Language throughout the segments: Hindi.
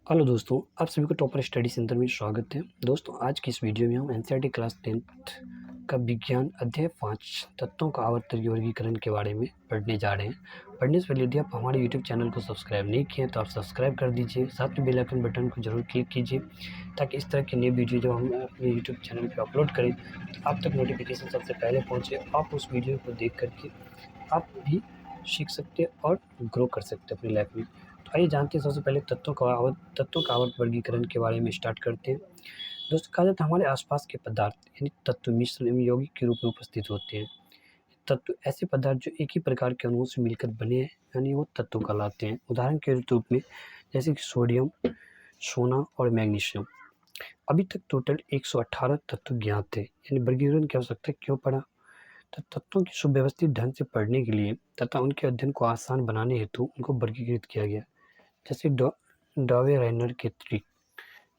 हेलो दोस्तों, आप सभी को टॉपर स्टडी सेंटर में स्वागत है। दोस्तों, आज की इस वीडियो में हम एनसीईआरटी क्लास 10th का विज्ञान अध्याय 5 तत्वों का आवर्त वर्गीकरण के बारे में पढ़ने जा रहे हैं। पढ़ने से पहले यदि आप हमारे यूट्यूब चैनल को सब्सक्राइब नहीं किए तो आप सब्सक्राइब कर दीजिए, साथ में बेल आइकन बटन को जरूर क्लिक कीजिए ताकि इस तरह की नई वीडियो जब हम अपने यूट्यूब चैनल पर अपलोड करें तो आप तक नोटिफिकेशन सबसे पहले पहुँचे। आप उस वीडियो को देख करके आप भी सीख सकते हैं और ग्रो कर सकते हैं अपनी लाइफ में। तो आइए जानते हैं सबसे पहले तत्वों का आवर्त वर्गीकरण के बारे में स्टार्ट करते हैं। दोस्तों, कहा जाता है हमारे आसपास के पदार्थ यानी तत्व मिश्र एवं यौगिक के रूप में उपस्थित होते हैं। तत्व ऐसे पदार्थ जो एक ही प्रकार के अणुओं से मिलकर बने हैं यानी वो तत्व कहलाते हैं। उदाहरण के रूप में जैसे कि सोडियम, सोना और मैग्नीशियम। अभी तक टोटल 118 तत्व ज्ञात है। यानी वर्गीकरण की आवश्यकता क्यों पड़ा? तो तत्वों की सुव्यवस्थित ढंग से पढ़ने के लिए तथा उनके अध्ययन को आसान बनाने हेतु उनको वर्गीकृत किया गया। जैसे डॉवे-राइनर के ट्रिक।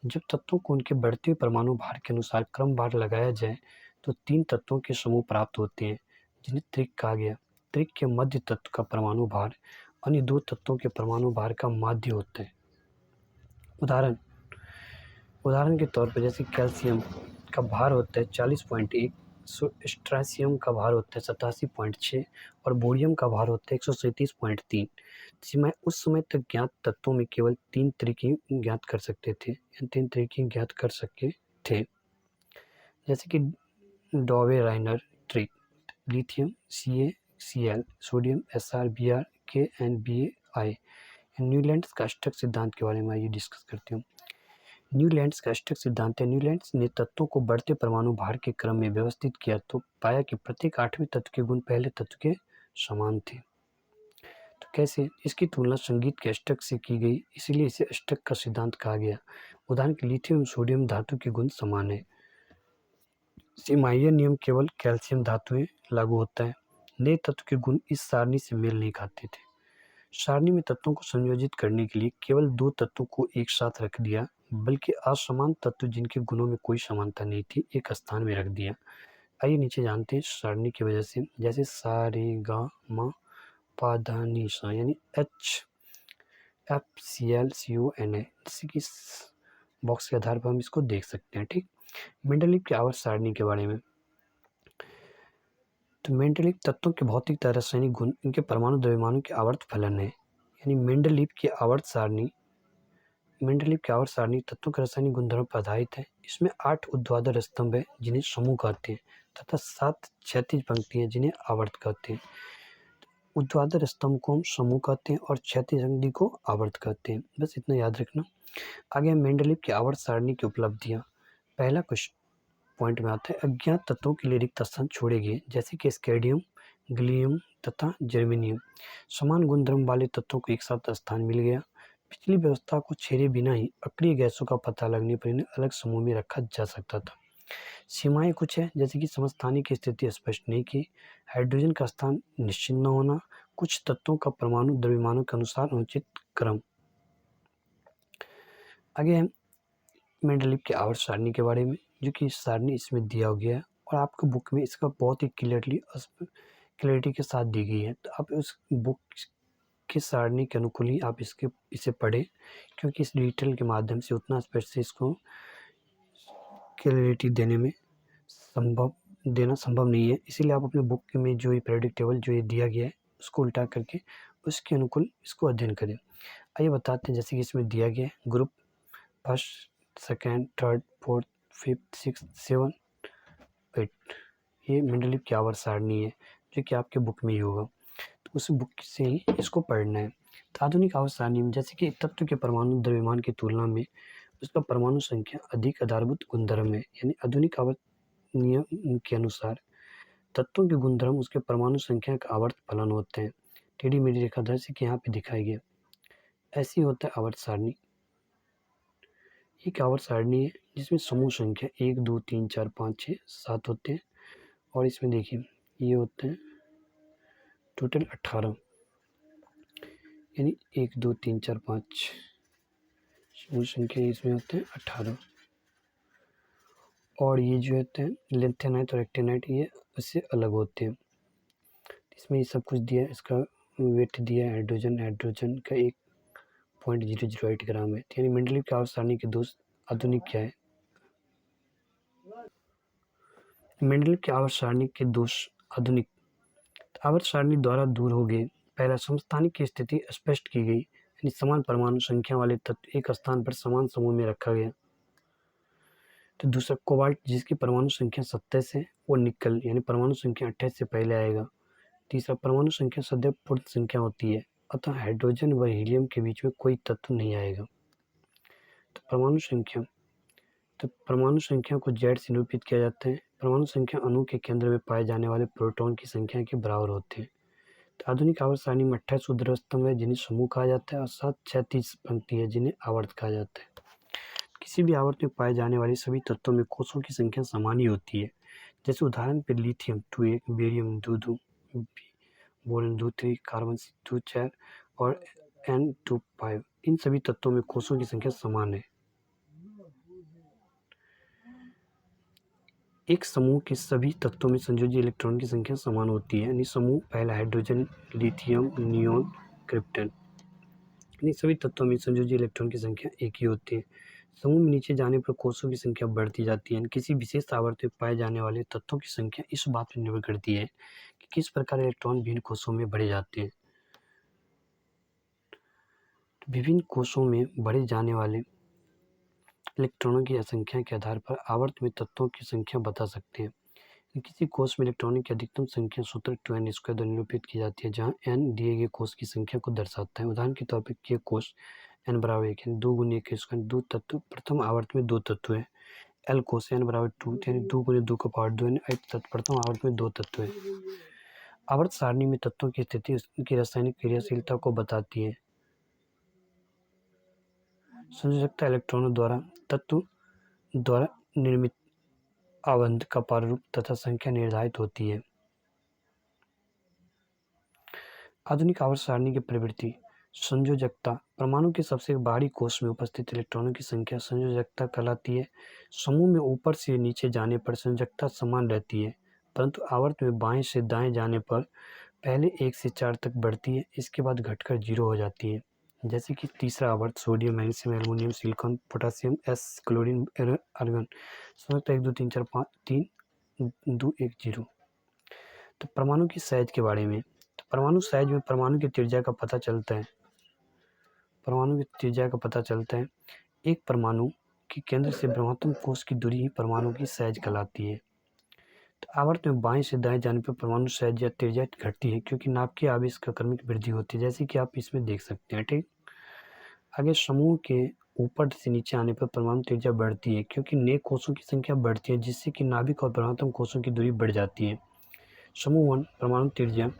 जब तत्वों को उनके बढ़ते हुए परमाणु भार के अनुसार क्रमवार लगाया जाए तो 3 तत्वों के समूह प्राप्त होते हैं जिन्हें त्रिक कहा गया। त्रिक के मध्य तत्व का परमाणु भार अन्य 2 तत्वों के परमाणु भार का माध्य होता है। उदाहरण के तौर पर जैसे कैल्शियम का भार होता है 40.1, स्ट्रांसियम का भार होता है 87.6 और बोरियम का भार होता है 137.3। सीमाएं उस समय तक ज्ञात तत्वों में केवल 3 तरीके ज्ञात कर सकते थे। जैसे कि डॉवे-राइनर ट्रिक, lithium CaCl, sodium Sr Br KnBaI। Newlands का अष्टक सिद्धांत के बारे में आइए डिस्कस करते हैं। न्यूलैंड्स का अष्टक सिद्धांत है। न्यूलैंड्स ने तत्वों को बढ़ते परमाणु भार के क्रम में व्यवस्थित किया तो पाया कि प्रत्येक 8वें तत्व के गुण पहले तत्व के समान थे। तो कैसे? इसकी तुलना संगीत के अष्टक से की गई, इसीलिए इसे अष्टक का सिद्धांत कहा गया। उदाहरण के लिथियम सोडियम धातु के गुण समान है। सीमायन नियम केवल कैल्शियम धातु में लागू होता है। नए तत्व के गुण इस सारणी से मेल नहीं खाते थे। सारणी में तत्वों को संयोजित करने के लिए केवल 2 तत्वों को एक साथ रख दिया, बल्कि असमान तत्व जिनके गुणों में कोई समानता नहीं थी एक स्थान में रख दिया। आइए नीचे जानते हैं सारणी की वजह से। जैसे सा रे गा मा पा धा नी सा यानी HFCl CuNa, जैसे कि बॉक्स के आधार पर हम इसको देख सकते हैं। ठीक, मेंडलीव की आवर्त सारणी के बारे में। तो मेंडलीव तत्वों के भौतिक रासायनिक गुण इनके परमाणु द्रव्यमानों के आवर्त फलन है। यानी मेंडलीव की आवर्त सारणी तत्वों के रासायनिक गुणधर्म पर आधारित है। इसमें 8 ऊर्ध्वाधर स्तंभ है जिन्हें समूह कहते हैं तथा 7 क्षैतिज पंक्तियां जिन्हें आवर्त कहते हैं। ऊर्ध्वाधर स्तंभ को हम समूह कहते हैं और क्षैतिज पंक्ति को आवर्त कहते हैं। बस इतना याद रखना। आगे मेंडलीव की आवर्त सारणी की उपलब्धियां। पहला कुछ पॉइंट में आता है अज्ञात तत्वों के लिए रिक्त स्थान छोड़े गए, जैसे कि स्कैंडियम, गैलियम तथा जर्मेनियम। समान गुणधर्म वाले तत्वों को एक साथ स्थान मिल गया। पिछली व्यवस्था को छेड़े बिना ही अक्रिय गैसों का पता लगने पर इन्हें अलग समूह में रखा जा सकता था। सीमाएं कुछ है, जैसे कि समस्थानिक की स्थिति स्पष्ट नहीं की, हाइड्रोजन का स्थान निश्चित न होना, कुछ तत्वों का परमाणु द्रव्यमानों के अनुसार अनुचित क्रम। आगे मेंडलीव की आवर्त सारणी के बारे में, जो कि सारणी इसमें दिया गया है और आपको बुक में इसका बहुत ही क्लियरिटी के साथ दी गई है। तो आप उस बुक की सारणी के अनुकूल ही आप इसे पढ़ें, क्योंकि इस डिटेल के माध्यम से उतना स्पष्ट से इसको क्लियरिटी देना संभव नहीं है। इसीलिए आप अपने बुक में जो ये पीरियोडिक टेबल जो ये दिया गया है उसको उल्टा करके उसके अनुकूल इसको अध्ययन करें। आइए बताते हैं, जैसे कि इसमें दिया गया है group first, second, third, fourth, fifth, six, 7, 8। ये मेंडलीव की आवर्त सारणी है जो कि आपके बुक में ही होगा, तो उस बुक से ही इसको पढ़ना है। तो आधुनिक आवर्त सारणी में जैसे कि तत्व के परमाणु द्रव्यमान की तुलना में उसका परमाणु संख्या अधिक आधारभूत गुणधर्म है। यानी आधुनिक आवर्त नियम के अनुसार तत्वों के गुणधर्म उसके परमाणु संख्या का आवर्त फलन होते हैं। टेढ़ी मेढ़ी रेखा जैसे कि यहाँ पे दिखाई गया, ऐसी होता है आवर्त सारणी। एक आवर्त सारणी है जिसमें समूह संख्या 1 2 3 4 5 6 7 होते हैं और इसमें देखिए ये होते हैं टोटल 18, यानी 1 2 3 4 5 समूह संख्या इसमें होते हैं 18। और ये जो होते हैं लेंथेनाइट और एक्टेनाइट ये इससे अलग होते हैं। इसमें ये सब कुछ दिया है, इसका वेट दिया है। हाइड्रोजन का 0.008 ग्राम है। यानी मेंडलीव की आवर्त सारणी के दोष आधुनिक क्या है? मेंडलीव की आवर्त सारणी के दोष आधुनिक आवर्त सारणी द्वारा दूर हो गए। पहला, समस्थानिक की स्थिति स्पष्ट की गई, यानी समान परमाणु संख्या वाले तत्व एक स्थान पर समान समूह में रखा गया। तो दूसरा, कोबाल्ट जिसकी परमाणु संख्या 27 है वो निकल यानी परमाणु संख्या 28 से पहले आएगा। तीसरा, परमाणु संख्या सदैव पूर्ण संख्या होती है, अतः हाइड्रोजन व हीलियम के बीच में कोई तत्व नहीं आएगा। तो परमाणु संख्या को Z से निरूपित किया जाता है। परमाणु संख्या अणु के केंद्र में पाए जाने वाले प्रोटॉन की संख्या के बराबर होते हैं। तो आधुनिक आवर्त सारणी में 28 ऊर्ध्व स्तंभ है जिन्हें समूह कहा जाता है और 7 क्षैतिज पंक्ति है जिन्हें आवर्त कहा जाता है। किसी भी आवर्त में पाए जाने वाले सभी तत्वों में कोषों की संख्या समान ही होती है। जैसे उदाहरण पर लिथियम 2 बेरियम 2 बोरॉन 2 कार्बन 2 4 और N2 5। इन सभी तत्वों में कोषों की संख्या समान है। एक समूह के सभी तत्वों में संयोजी इलेक्ट्रॉन की संख्या समान होती है, यानी समूह पहला हाइड्रोजन, लिथियम, नियोन, क्रिप्टन। यानी सभी तत्वों में संयोजी इलेक्ट्रॉन की संख्या एक ही होती है। समूह में नीचे जाने पर कोषों की संख्या बढ़ती जाती है। किसी विशेष आवर्त में पाए जाने वाले तत्वों की संख्या इस बात पर निर्भर करती है कि किस प्रकार इलेक्ट्रॉन विभिन्न कोषों में बढ़े जाते हैं। विभिन्न कोषों में बढ़े जाने वाले इलेक्ट्रॉनों की संख्या के आधार पर आवर्त में तत्वों की संख्या बता सकते हैं। किसी कोष में इलेक्ट्रॉनों की अधिकतम संख्या सूत्र 2n² द्वारा निरूपित की जाती है, जहां n दिए गए कोष की संख्या को दर्शाता है। उदाहरण के तौर पर ये कोष n बराबर 1 यानी 2 गुने 1 स्क्वायर 2 तत्व प्रथम आवर्त में 2 तत्व है। L कोष n बराबर 2 यानी 2 गुने 2 का पावर 2 यानी 8 तत्व प्रथम आवर्त में 2 तत्व है। आवर्त सारणी में तत्वों की स्थिति उनकी रासायनिक क्रियाशीलता को बताती है। संयोजकता इलेक्ट्रॉनों द्वारा तत्व द्वारा निर्मित आबंध का प्रारूप तथा संख्या निर्धारित होती है। आधुनिक आवर्त सारणी की प्रवृत्ति संयोजकता परमाणु के सबसे बाहरी कोष में उपस्थित इलेक्ट्रॉनों की संख्या संयोजकता कहलाती है। समूह में ऊपर से नीचे जाने पर संयोजकता समान रहती है, परंतु आवर्त में बाएं से दाएं जाने पर पहले 1 से 4 तक बढ़ती है, इसके बाद घटकर 0 हो जाती है। जैसे कि तीसरा आवर्त sodium, magnesium, aluminium, silicon, potassium, S, chlorine, argon संयोजकता 1 2 3 4 5 3 2 1 0। तो परमाणु की साइज के बारे में परमाणु साइज में परमाणु की त्रिज्या का पता चलता है। एक परमाणु के केंद्र से बृहत्तम कोष की दूरी ही परमाणु की साइज कहलाती है। तो आवर्त में बाएं से दाएं जाने पर परमाणु साइज या त्रिज्या घटती है, क्योंकि नाभिकीय आवेश का क्रमिक वृद्धि होती है, जैसे कि आप इसमें देख सकते हैं। ठीक, आगे समूह के ऊपर से नीचे आने पर परमाणु त्रिज्या बढ़ती है, क्योंकि नए कोषों की संख्या बढ़ती है, जिससे कि नाभिक और बृहत्तम कोषों की दूरी बढ़ जाती है। समूह 1 परमाणु त्रिज्या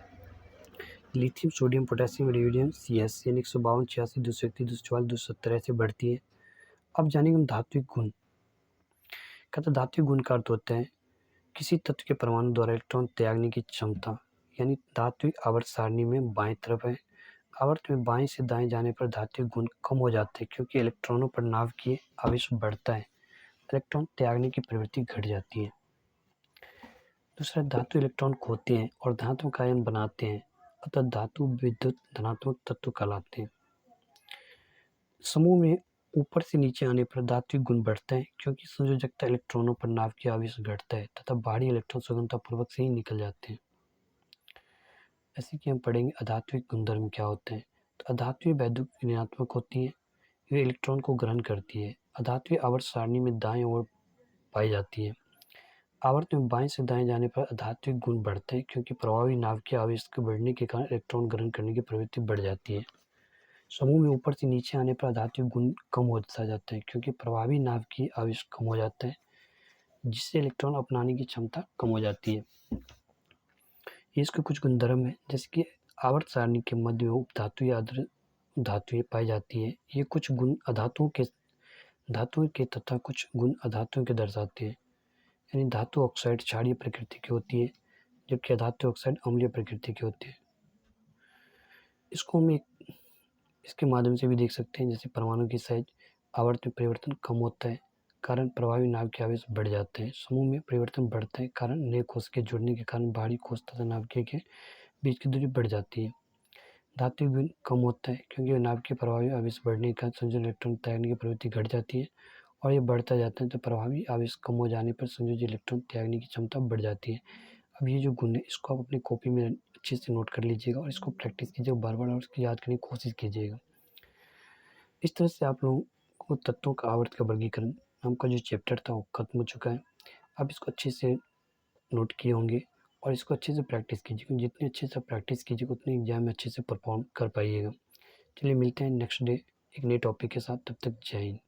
lithium, sodium, potassium, radium, CS यानी 152, 86, 231, 244, 270 ऐसे बढ़ती है। अब जानेंगे हम धात्विक गुण। कहते धात्विक गुण का अर्थ होता है किसी तत्व के परमाणु द्वारा इलेक्ट्रॉन त्यागने की क्षमता, यानी धात्विक आवर्त सारणी में बाएं तरफ है। आवर्त में बाएं से दाएं जाने पर धात्विक गुण कम हो जाते हैं, क्योंकि इलेक्ट्रॉनों पर नाभिकीय आवेश बढ़ता है, इलेक्ट्रॉन त्यागने की प्रवृत्ति घट जाती है। दूसरा, धातु इलेक्ट्रॉन खोते हैं और धातु का आयन बनाते हैं, अतः धातु विद्युत धनात्मक तत्व कहलाते हैं। समूह में ऊपर से नीचे आने पर धात्विक गुण बढ़ता है, क्योंकि संयोजकता इलेक्ट्रॉनों पर नाभिकीय आवेश घटता है तथा बाहरी इलेक्ट्रॉन स्वतंत्रतापूर्वक से ही निकल जाते हैं। ऐसे कि हम पढ़ेंगे अधात्विक गुणधर्म क्या होते हैं। तो अधात्वीय वैद्युत ऋणात्मक होती है, वे इलेक्ट्रॉन को ग्रहण करती है। अधात्वीय आवर्त सारणी में दाएं ओर पाई जाती है। आवर्त में बाएं से दाएं जाने पर अधात्विक गुण बढ़ते हैं, क्योंकि प्रभावी नाभिकीय आवेश के बढ़ने के कारण इलेक्ट्रॉन ग्रहण करने की प्रवृत्ति बढ़ जाती है। समूह में ऊपर से नीचे आने पर अधात्विक गुण कम होता जाता है, क्योंकि प्रभावी नाभिकीय आवेश कम हो जाता है, जिससे इलेक्ट्रॉन अपनाने की क्षमता कम हो जाती है। ये इसके कुछ गुणधर्म है, जैसे कि आवर्त सारणी के मध्य में उपधातु या धातुएं पाई जाती है। ये कुछ गुण धातुओं के तथा कुछ गुण अधातुओं के दर्शाते हैं। यानी धातु ऑक्साइड क्षारीय प्रकृति की होती है, जबकि अधातु ऑक्साइड अम्लीय प्रकृति की होती है। इसको हम इसके माध्यम से भी देख सकते हैं, जैसे परमाणु की साइज आवर्त में परिवर्तन कम होता है, कारण प्रभावी नाभिकीय आवेश बढ़ जाते हैं। समूह में परिवर्तन बढ़ता है, कारण नए कोष के जुड़ने के कारण बाहरी कोष तथा नाभिकीय के बीच की दूरी बढ़ जाती है। धात्विक गुण कम होता है क्योंकि नाभिक के प्रभावी आवेश बढ़ने के कारण संयोजन इलेक्ट्रॉन त्यागने की प्रवृत्ति घट जाती है और ये बढ़ता जाता है तो प्रभावी आवेश कम हो जाने पर संयोजी इलेक्ट्रॉन त्यागने की क्षमता बढ़ जाती है। अब ये जो गुण है इसको आप अपनी कॉपी में अच्छे से नोट कर लीजिएगा और इसको प्रैक्टिस कीजिएगा बार-बार और उसकी याद करने की कोशिश कीजिएगा। इस तरह से आप लोगों को तत्वों का आवर्त का वर्गीकरण नाम का जो चैप्टर था वो खत्म हो चुका है। आप इसको अच्छे से नोट किए होंगे और इसको अच्छे से प्रैक्टिस कीजिए क्योंकि जितने अच्छे से प्रैक्टिस कीजिएगा उतने एग्जाम में अच्छे से परफॉर्म कर पाइएगा। चलिए मिलते हैं नेक्स्ट डे एक नए टॉपिक के साथ, तब तक जय हिंद।